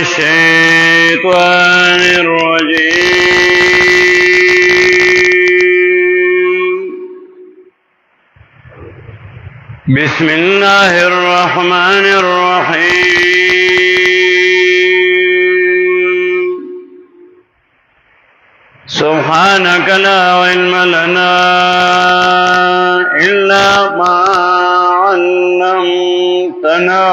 الشيطان الرجيم. بسم الله الرحمن الرحيم. سبحانك لا علم لنا إلا ما علمتنا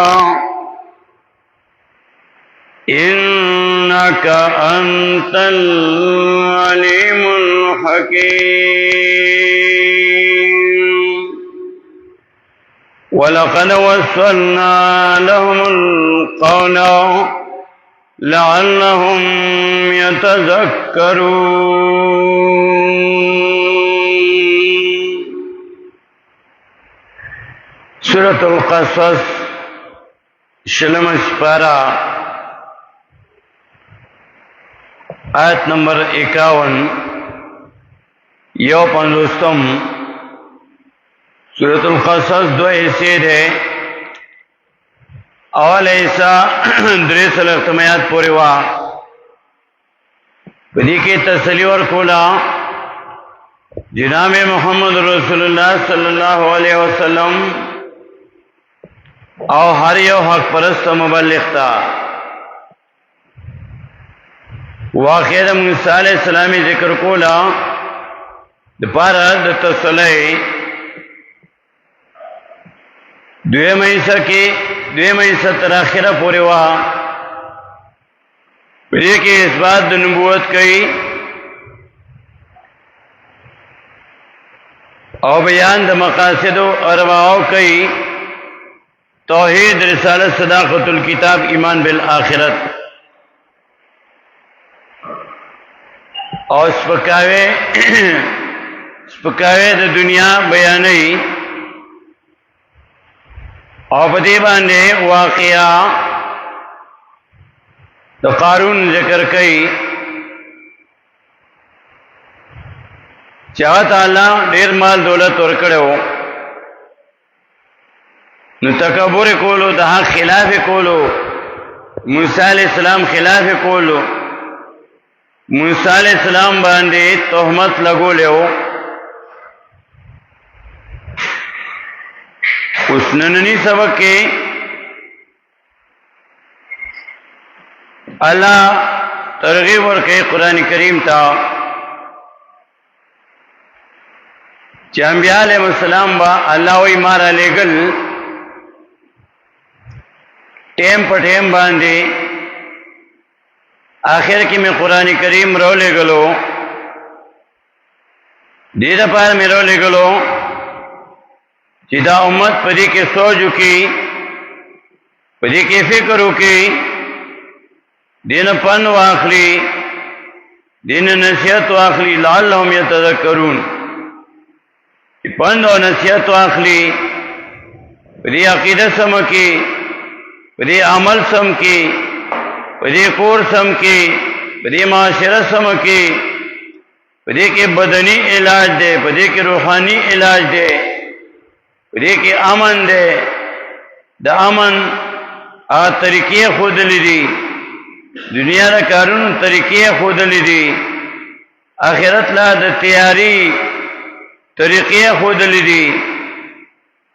إنك أنت العليم الحكيم. ولقد وصلنا لهم القول لعلهم يتذكرون. سورة القصص شلم سپارہ آیت نمبر 51 یو پنځوستم. سورۃ القصص دو حصے دے. اول حصہ 3 آیات پورې وا، په دې کې تسلی ورکولا جناب محمد رسول الله صلی الله علیه وسلم او هر یو حق پرست مبلغ تا. واقعہ موسی علیہ السلام ذکر کولا د پاره د تسلی. دویمه حصہ تر اخره پورې وا، په دې کې اثبات د نبوت کوي او بیان د مقاصد او ارواح کوي، توحید، رسالت، صداقت الکتاب، ایمان بالآخرت اور سپکاوے د دنیا بیانې او په دې باندې واقعا د قارون ذکر کوي چې تعالی ډیر مال دولت ورکړو، نو تکبر کولو، د حق خلاف کولو، موسی علیہ السلام خلاف کولو، موسی علیہ السلام باندې تهمت لګولیو. اوس نننی سبق کې الله ترغیب ورکړي قران کریم ته چې انبیاء علیهم السلام با الله وی مار لګل ټیم په ټیم باندې. آخر کې میں قرآن کریم رو لے گلو دید پار میں رو لے گلو چې دا امت پدې کې سوچو کی، پدې کې فکر وکي، دین پن واخلي، دین نصیحت واخلي، لعلهم يتذكرون. پن او نصیحت واخلي، پدې عقیده سم کی، پدې عمل سم کی، پدې کور سم کی، پدې معاشره سم کی، پدې کې بدنی علاج دے، پدې کې روحانی علاج دے، پدې کې امن دے. د امن طریقې خودلې دي، دنیا د کارونو طریقې خودلې دي، آخرت لا د تیاری طریقې خودلې دي.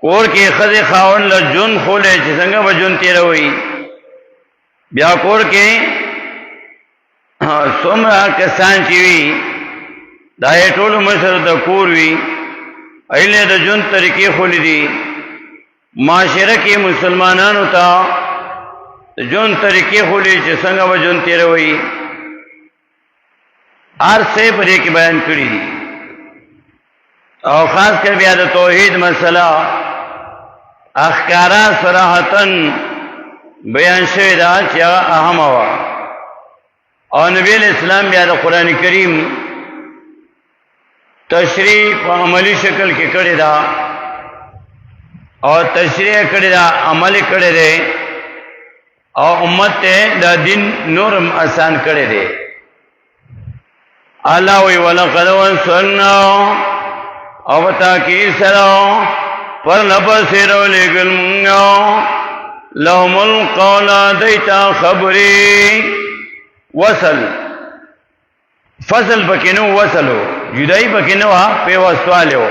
کور کې خځه خاون له جون خولې چې څنګه به جون تیروي، بیا کور کې څومره کسان چې وي دا ټول مشر د کور وي، ایله د جون طریقې خولې دي. معاشره کې مسلمانانو ته د جون طریقې خولې چې څنګه به جون تیروي هر څه په دې کې بیان کړی دي. او خاص کر بیا د توحید مسله اخکارا صراحتن بیان شوی دا چې اهم وا. او نبی اسلام بیا د قران کریم تشریح په عملی شکل کې کړی دا او تشریح کړی دا، عمل کړی دی او امت ته دا دین نورم آسان کړی دی. الله وی ولقد وصلنا او تاکی سره پر لپسیرو لګل مونږه لهم القول دیتا خبری وصل فصل پکنو وصلو جدائی پکنو پیوستوالیو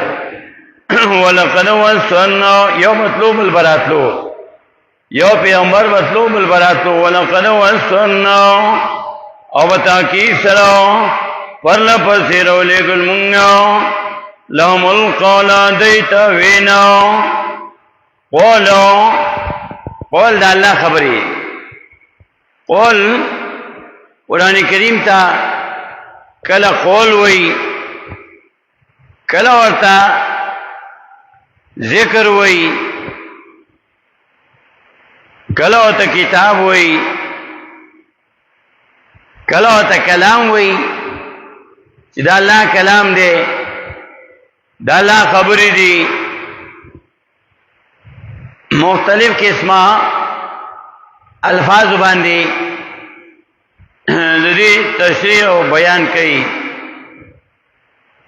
ولقد وصلنا یو مطلوب البراتلو یو پیغمبر مطلوب البراتلو ولقد وصلنا او تاکید سره پرلا پسې راولېږل مونږ لهم القول دیتا وینا قول د الله خبرې قول قرآن کریم ته کله قول وی کله ورته ذکر وی کله ورته کتاب وی کله ورته کلام وی چې دا الله کلام دی دا الله خبرې دي مختلف قسمه الفاظ باندې د دې تشریح او بیان کوي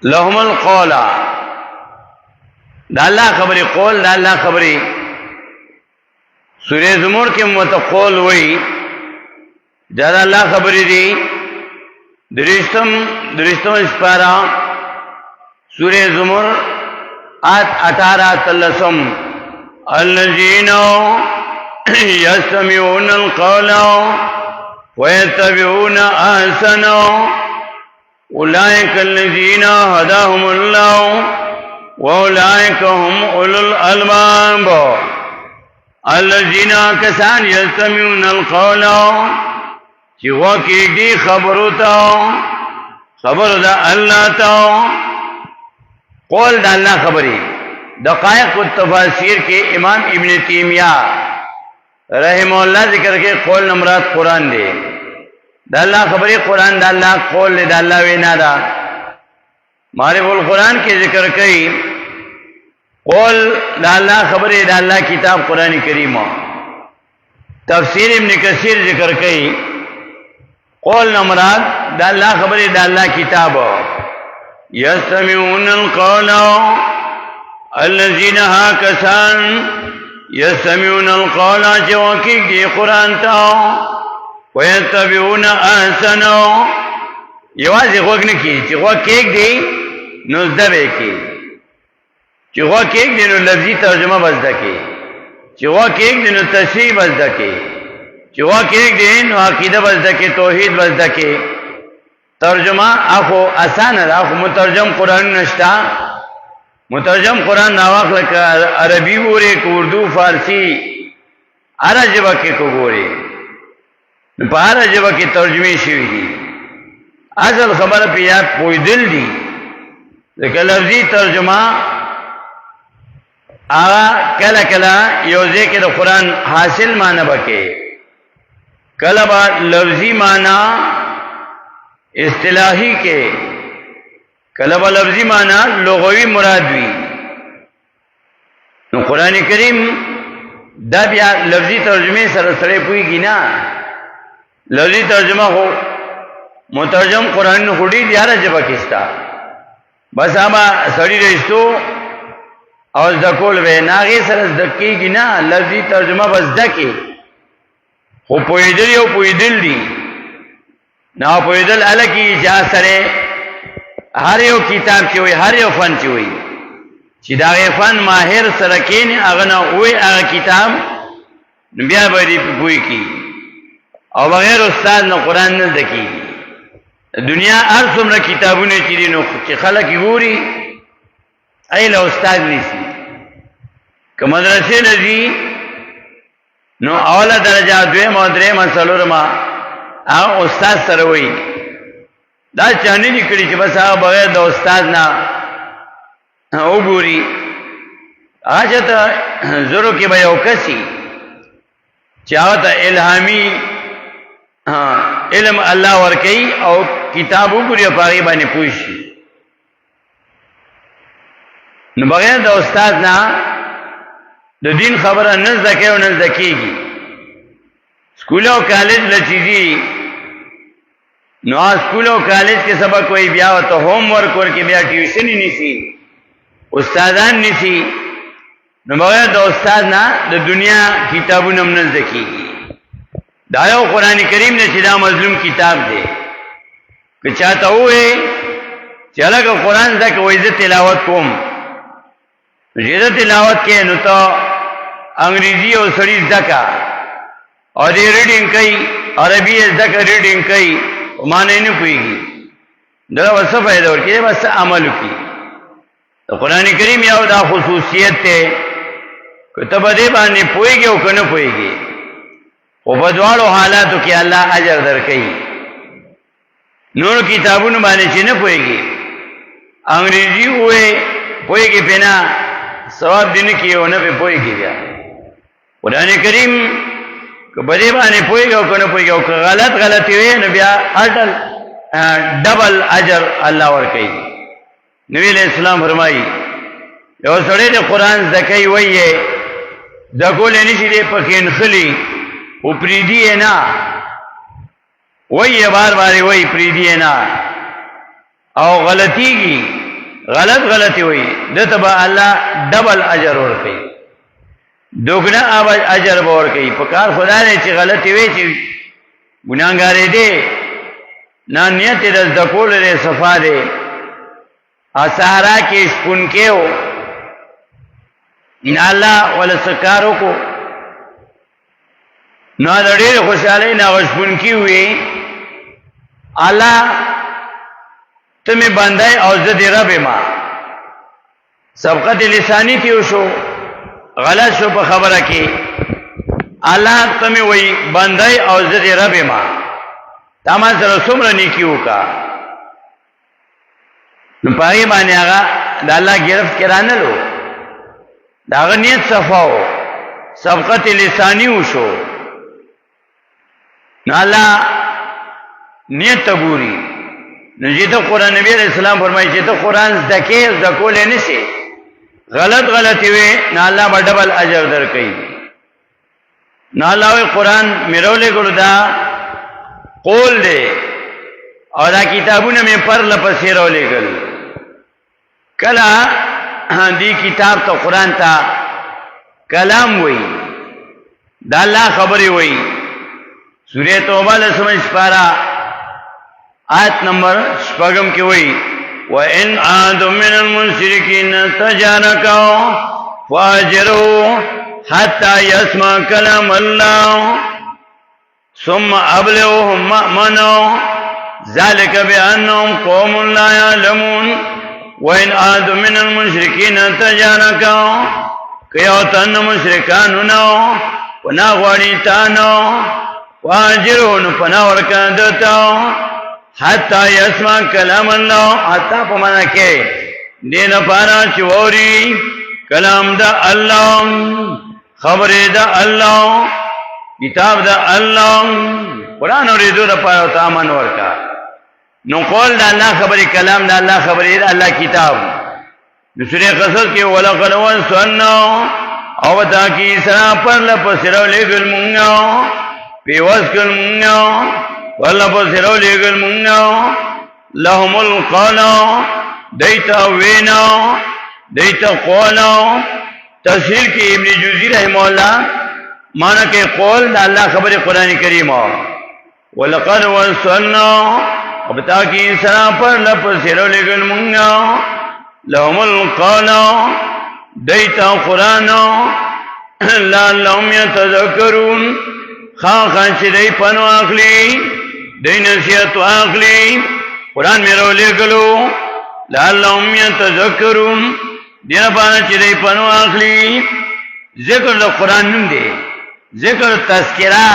لهم القول دا الله خبرې قول دا الله خبرې سورې زمر کې متقول وی دا الله خبرې دي درشتم سپارا سورہ زمر آیت 18 تلسم الذین یستمعون القول ویتبعون احسنه اولئک الذین هداهم الله واولئک هم اولو الالباب الذین کسان یستمعون القول چې وکي دي خبرو ته خبر ده الله ته قول ده الله خبري دقائق التفاسیر کې امام ابن تیمیہ رحم الله ذکر کې قول مراد قران دی ده الله خبري قران ده الله قول ده الله وینا ده معرف القرآن کې ذکر کوي قول ده الله خبري ده الله کتاب قرآن کریم تفسیر ابن کثیر ذکر کوي قول مراد دا الله خبرې دا الله کتاب یستمعون القول الذين هاكسان یستمعون القول چې وکي دی قران ته ويتبعون احسنه یوازې وګ نه کی چې وکي دی نو زده کی چې وکي دی نو لفظي ترجمه بزده کی چې وکي دی نو تشریح بزده کی چې واقع یک دین او عقیده بزدکه توحید بزدکه ترجمه اخو آسان ده اخو مترجم قرآن نشتا مترجم قرآن ناواخ لکه عربی ګوري کو اردو فارسی عربی کې کو ګوري په عربی کې ترجمه شوی دي اصل خبره په یاد پویدل دي لکه لفظي ترجمه کله کله یو ځکه د قرآن حاصل معنی بکې کله با لفظی معنی اصطلاحی کے کله با لفظی معنی لغوی مراد وی نو قرآن کریم دا بیا لفظی ترجمه سره پویږي نه لفظی ترجمه هو مترجم قرآن نو خودی دیاره جبا کستا بس اما سړی رښتو او ذکول به ناغه سره ذکیږي نه لفظی ترجمه بس دکی خو پویدل یو پویدل دی نا پویدل الکی جا سره هر یو کتاب چې وي هر یو فن چې وي چې دا فن ماهر سره کین هغه نه وي هغه کتاب بیا به پوی کی او بغیر استاد نو قران نه دکی دنیا هر څومره کتابونه چې دي نو چې خلک ګوري ایله استاد نشي که مدرسې نه دي نو اوله درجه دویمه درېمه څلورمه هغه استاد سره وي دا چانه لیکلي چې بس هغه بغیر د استاد نه وګوري هغه ته زرو کې به یو کسي چې هغه ته الهامي علم الله ورکي او کتاب وګوري په هغه باندې پوه شي نو بغیر د استاد نه د دین خبره نه زکه او نه زکیږي سکول او کالج لچیږي نو سکول او کالج کې سبق کوئی بیا ته هوم ورک ورکې بیا ټیوشن نیسی استادان نیسی نو بغیر د استاد نه د دنیا کتابونه هم نه زده کېږي. دا یو قرآن کریم نه چې دا مظلوم کتاب دی. که چاته ووایې چې هلکه قرآن زده کوئ زه تلاوت کوم، نو چې زه تلاوت کوې نو ته انګریزي او سړي زده که او دې ریډینګ کوي، عربي یې زده که ریډینګ کوي، معنی نه پوهېږي، دا به څه فایده ورکړي؟ به څه عمل وکړي؟ د قرآن کریم یو دا خصوصیت دی که ته په دې باندې پوهېږې او که نه پوهېږې، خو په دواړو حالاتو کې الله اجر درکوي. نورو کتابونو باندې چې نه پوهېږي، انګریزي ووایې پوهېږې پې نه، ثواب دې نه کېږي او نه پې پوهېږي. بیا قرآن کریم که په دې باندې پوهېږي او که نه پوهېږي او که غلطي وایې نو بیا ډبل اجر الله ورکوي. نبی علیہ السلام فرمایي یو سړی د قرآن زده کوي، وایي یې زده کولی نه شي، دی پکې نښلي خو پرېږدي یې نه، وایي یې بار بار یې وایي پرېږدي یې نه او غلطېږي، غلطي وایي، ده ته به الله ډبل اجر ورکوي، دوګنه اجر به ورکوي. په کار خدا دی چې غلطي وایي چې ګناهګارې دی، نه نیت یې د زده کولو دی، صفا دی. سهارا کې شپونکی و، ان الله ولا څه کار وکړو نو د ډېرې خوشحالۍ نه هغه شپونکي ووي الله ته مې بندی او زه دې رب یمه. سبقت لساني تېو شو، غلط شو په خبره کې، الله ته مې وایي بندی او زه دې رب یمه، تا ما سره څومره نیکي وکړه. نو په هغې باندې هغه د الله ګرفت کې رانلو، د هغه نیت صفا و، سبقت لساني وشو، نو الله نیت ته ګوري. نو چې ته قرآن نبی علیہ السلام فرمایي چې ته قرآن زده کې زده کولی نه شي، غلطي وې نو الله به ډبل اجر درکوي. نو الله وایي قرآن مې راولېږلو دا قول دی او دا کتابونه مې پرله پسې راولېږل. کله دې کتاب ته قرآن ته کلام وایي، دا الله خبرې وایي. سورہ توبہ لسمه سپارہ آیت نمبر 6 کې وایي وَإِنْ عَادٌ مِّنَ الْمُشْرِكِينَ اسْتَجَارَكَ فَأَجِرْهُ حَتَّى يَسْمَعَ كَلَامَ اللَّهِ ثُمَّ أَبْلِغْهُ مَأْمَنَهُ ذَلِكَ بِأَنَّهُمْ قَوْمٌ لَّا يَعْلَمُونَ وَإِنْ عَادٌ مِّنَ الْمُشْرِكِينَ اسْتَجَارَكَ کيو تن مشرکانو نو پنا غواړي تانو واجرون پنا ورکا دتا حتا يسمع كلام الله، حتا پمنا کې دین پارا چوري کلام دا الله، خبره دا الله، کتاب دا الله، قرآن اوریدو دا پارا تامن ورکا. نو قول دا الله خبره، کلام دا الله خبره، دا الله کتاب. نو سورہ قصص کې ولقد وصلنا او تاکي سرا پر لپسرو لګل مونږه پیوسکل مونږه ولا پسرو لګل مونږه لهم القول دیتا وینا دیتا قول. تفسیر کې ابن جوزی رحمه الله معنی کې قول د الله خبره قران کریم ولقد وصلنا او تاکي سرا پر لپسرو لګل مونږه لهم القول دیتا قرآن لعلهم یتذکرون خواہاں چی دی پنو آخلی دی نصیحت آخلی قرآن میرو لگلو لعلهم یتذکرون دینا پانا چی دی پنو آخلی. ذکر دا قرآن نم دے، ذکر تذکرہ.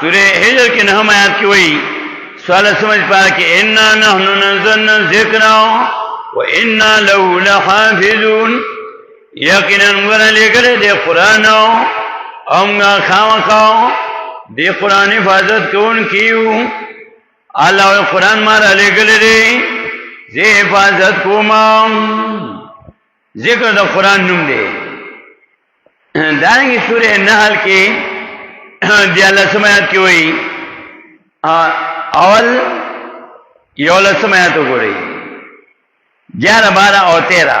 سورہ حجر کی 9 آیات کی وئی سوال سمجھ پا کہ انا نحن نزلنا ذکر وانا له لحافظون، یقینا موږ لګره دې قران او موږ خامخا دې قران حفاظت کوونکیو. الله قران ما لګره دې زه حفاظت کوم. ذکر د قران نوم دی. دانګي سورې نحل کې دی الله سمات کې وایي اول یول سمات وګورئ 11 12 اور 13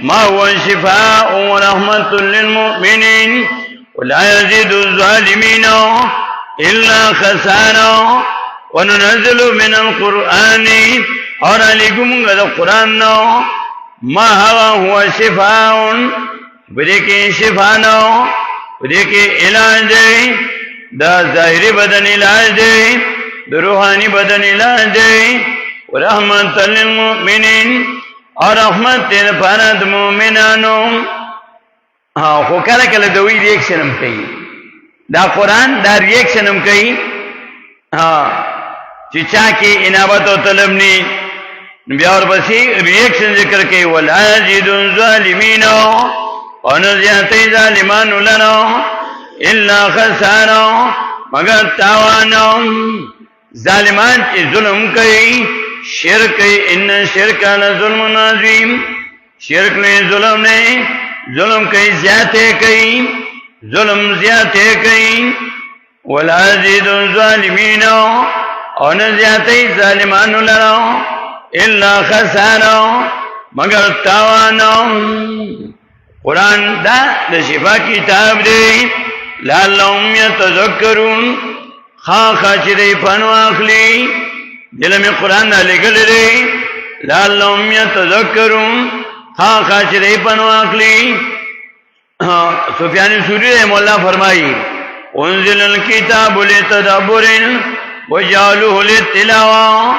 ما هو شفاء ورحمة للمؤمنين ولا يزيد الظالمين إلا خسارا وننزل من القرآن اور علیکم قد قرآن ما هو شفاء بدے شفاء بدے علاج دے دا ظاہری بدن علاج دے دا روحانی بدن علاج دے ورحمت للمؤمنین اور رحمت لپاره د مؤمنانو. خو کله کله دوی ریاکشن هم کوي دا قرآن دا ریاکشن هم کوي چې چا کې انابت او طلب ني بیا ورپسې ریاکشن ذکر کوي ولا یزيد الظالمین او نه زیاتې ظالمانو لرا الا خسارا مگر تاوان. ظالمان چې ظلم کوي شرک ان شرک لظلم عظیم شرک نے ظلم نے ظلم کئی زیادہ کئی ظلم زیادہ کئی ولا یزيد الظالمین اور نہ زیادہ ظالمان لرا الا خسارا مگر تاوان. قرآن دا شفا کتاب دے لعلهم یتذکرون خاخا چې دی پنو اخلی دل میں قرآن لگل دے لعلهم یتذکرون خاخا چې دی پنو اخلی. سفیان ثوری رحمہ اللہ فرمائی انزل الکتاب لتدبر وجعلوه للتلاوہ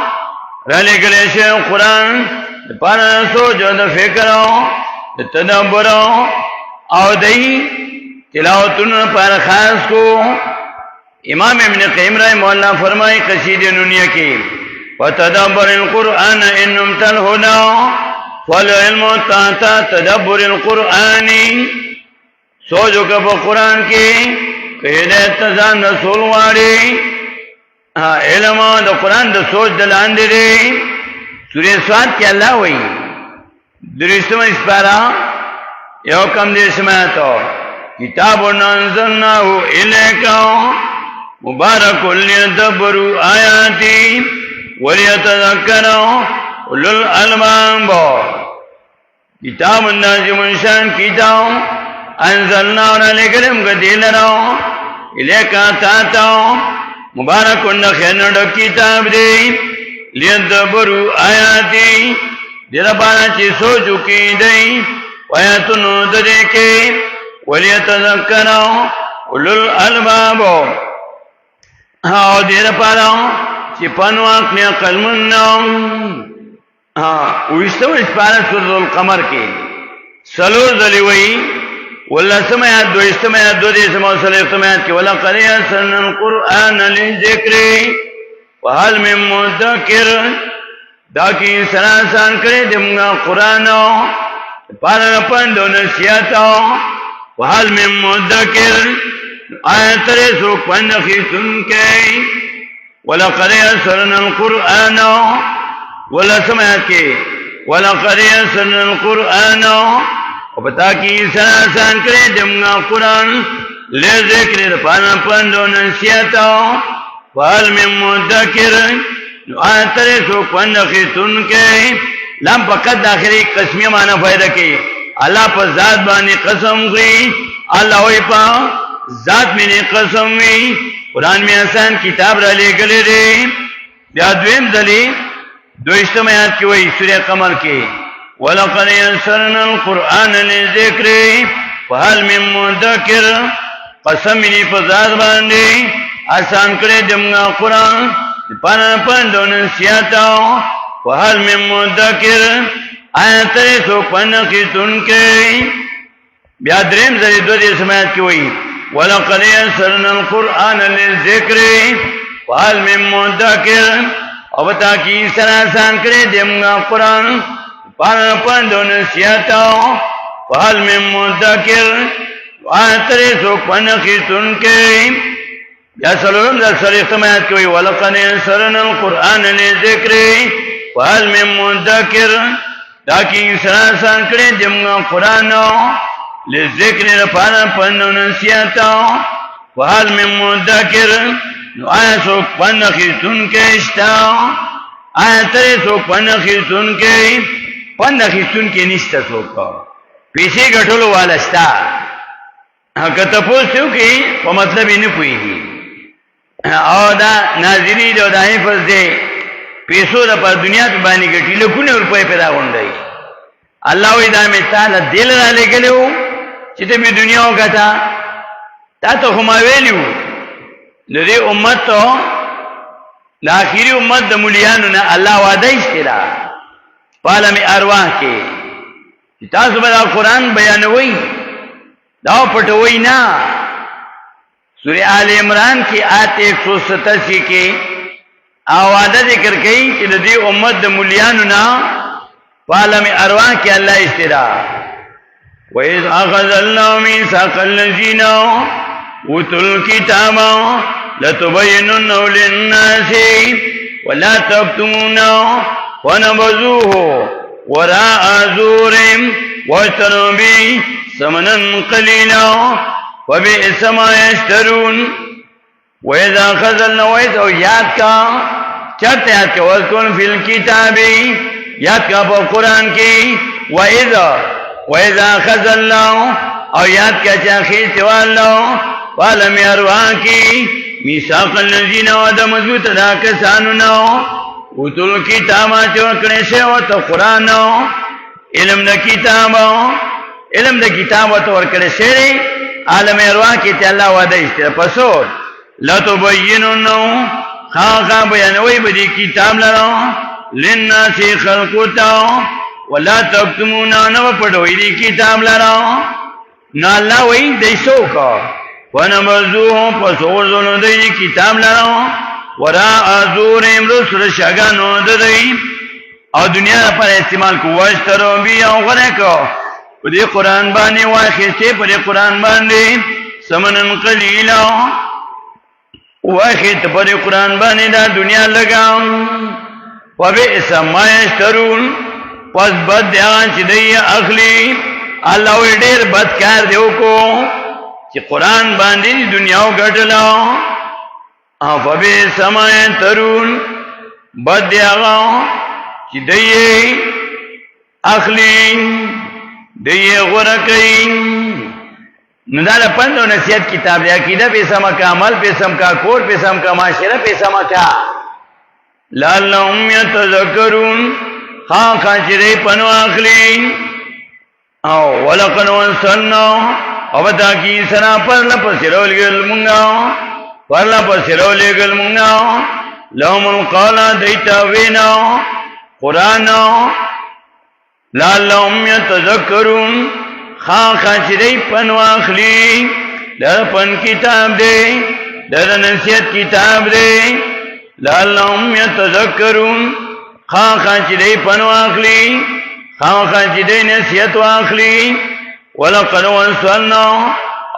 را لگل شے قرآن پانا سوچ و فکر تدبر او دی تلاوتن پر خاص کو. امام ابن قیم رحمہ اللہ فرمائی قصیدہ نونیہ کی وتدبر القرآن انم تلہدا والعلم تحت تدبر القرآن. سوچو کب قرآن کی ہدایت تزان رسول واری علم دا قرآن دا سوچ دلان دے دے. سورہ سواد کی اللہ ہوئی درستم اسپارا یو کم دے سمایتو کتاب انزلناہ الیکا مبارک لیدبروا آیاتی ولیتذکروا اولو الالباب. کتاب نازم شان کتاب انزلناہ علیکم قدیلنا الیکا تاتا مبارک خیرنڈ کتاب دے لیدبروا آیاتی دیرا پانا چی سوچو کی دی ویتنو دے کے ولیتذکروا اولو الالباب دیر پالا چی پنواق میں قلمناو. ویستو اس پارا سورة القمر کی سلور ذلیوئی واللہ سمیت دو استمیت دو دیس موصل استمیت کی وَلَقَدْ يَسَّرْنَا الْقُرْآنَ لِلذِّكْرِ وَهَلْ مِن مُدَّكِرٍ. دا کی سراسان کرے دمگا قرآنو پارا پندو نسیتو وَهَلْ مِن مُدَّكِرٍ آیت ترے سوک پندخی سن کے وَلَقَدْ يَسَّرْنَا الْقُرْآنَ وَلَا سمیت کی وَلَقَدْ يَسَّرْنَا الْقُرْآنَ وَبَتَا کی سراسان کرے دمگا قرآن لے ذکر پانا پندو نسیتو وَهَلْ مِن مُدَّكِرٍ آیت ترے سوک پندخی سن کے لام پکت داخلی قسمی معنی فائدہ کی اللہ پر ذات بانی قسم گئی اللہ ہوئی پا ذات میں نے قسم گئی. قرآن میں آسان کتاب را لے گلے دے بیا دویم دلی دو اجتماعات کی وہی سورہ قمر کی وَلَقَدْ يَسَّرْنَا الْقُرْآنَ لِلذِّكْرِ وَهَلْ مِن مُدَّكِرٍ. قسم منی پر ذات باندے آسان کرے دمگا قرآن پانا پندو نسیاتا وَهَلْ مِن مُدَّكِرٍ آیت ترے سو پنخی سن کے بیا درم زری دو دے سمیت کی ہوئی وَلَقَدْ يَسَّرْنَا الْقُرْآنَ لِلذِّكْرِ وَهَلْ مِن مُدَّكِرٍ. او بتا کی سراسان کرے دمگا قرآن پانا پندو نسیاتا وَهَلْ مِن مُدَّكِرٍ آیت ترے سو پنخی سن کے یا سلورم در سر اختمایت کی ہوئی وَلَقَدْ يَسَّرْنَا الْقُرْآنَ لِلذِّكْرِ وَهَلْ مِن مُدَّكِرٍ تاکی سراسان کرے دمگا قرآنو لذکر پانا پندو نسیاتا وَهَلْ مِن مُدَّكِرٍ آیا سوک پندخی سن کے اشتا آیا ترے سوک پندخی سن کے نشتا سوکا پیسې ګټلو والستا که تاسو کې په مطلب یې نه پوهیږي او دا ناظری دی او دا حفظ دی پیسو د په دنیا په باندې ګټي لکونه روپۍ پیدا غونډي الله وی دا مثال دل را لګلو چې د دنیا وګټا تا ته هم ویلو د دې امت ته د اخیری امت د مليانو نه الله وعده استرا عالم ارواح کې تاسو به قرآن بیانوي دا پټوي نه سورہ آل عمران کی آیت 187 کې اواده ذکر کړي چې د دې امت د مليانو نه عالم ارواح کې الله استرا وَإِذْ أَخَذَ اللَّهُ مِيثَاقَ الَّذِينَ أُوتُوا الْكِتَابَ لَتُبَيِّنُنَّهُ لِلنَّاسِ وَلَا تَكْتُمُونَهُ فَنَبَذُوهُ وَرَاءَ ظُهُورِهِمْ وَاشْتَرَوْا بِهِ ثَمَنًا قَلِيلًا وَبِئْسَ مَا يَشْتَرُونَ وَإِذْ أَخَذَ اللَّهُ او یاد کا چرته یاد کا وَذْكُرْ فِي الْكِتَابِ یاد کا په قرآن کې وَإِذْ أَخَذَ اللَّهُ او یاد کا چې اخیست والله عالم ارواح کې میثاق الذین وعده مضبوط دا کسانو نو اوتل کتاب چې ورکړې شه او ته قرآن علم د کتاب ته ورکړې شه عالم ارواح کې ته الله وعده ایسته پسو لا تبیننو خاصه بیانوي به دې کتاب لرو للناس خلقتا ولا تكتمون نو پړوي دې کتاب لرو نه الله وایي دیسو کا ونمزوه پسوزونو دې کتاب لرو ورا ازور امرسل شګانو دې او دنیا پر استعمال کواشترو بیا غره کو په دې قران باندې واخې په دې قران باندې سمنن قلیلا واخې په دې قران باندې دا دنیا لګاو وبئس ما یشترون پس بد دیان چې دی اخلی الله وی ډیر بدکار دیو کو چې قران باندې دنیا وګټلا او فبئس ما یشترون بد دیغه چې دی اخلی دی غرقی نو دا پندو نصیحت کتاب دی عقیدہ پیسم کا عمل پیسم کا کور پیسم کا معاشرہ پیسم کا لعلهم یتذکرون خاصا چرے پنو اخلی او ولقد وصلنا او تاکی سنا پر لپسرول گل منگا پر لپسرول گل منگا لهم القال دیتا وینا قرآن لعلهم یتذکرون خاصا چرے پنو اخلی در پن کتاب دے در نصیحت کتاب دے لعلهم یتذکرون خاصا چرے پنو اخلی خاصا چرے نصیحت اخلی ولقد وصلنا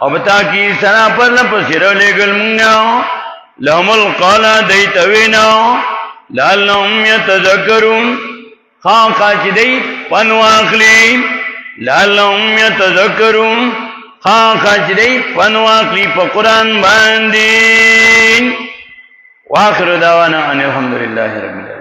او بتاکی سنا پر لپسر لگل منگا لهم القال دیتوینا لعلهم یتذکرون خاصا چرے پنو اخلی لعلهم یتذکرون خاصا چرے پنو اخلی پا قرآن باندین واخر دعوانا ان الحمدللہ رب العالمین.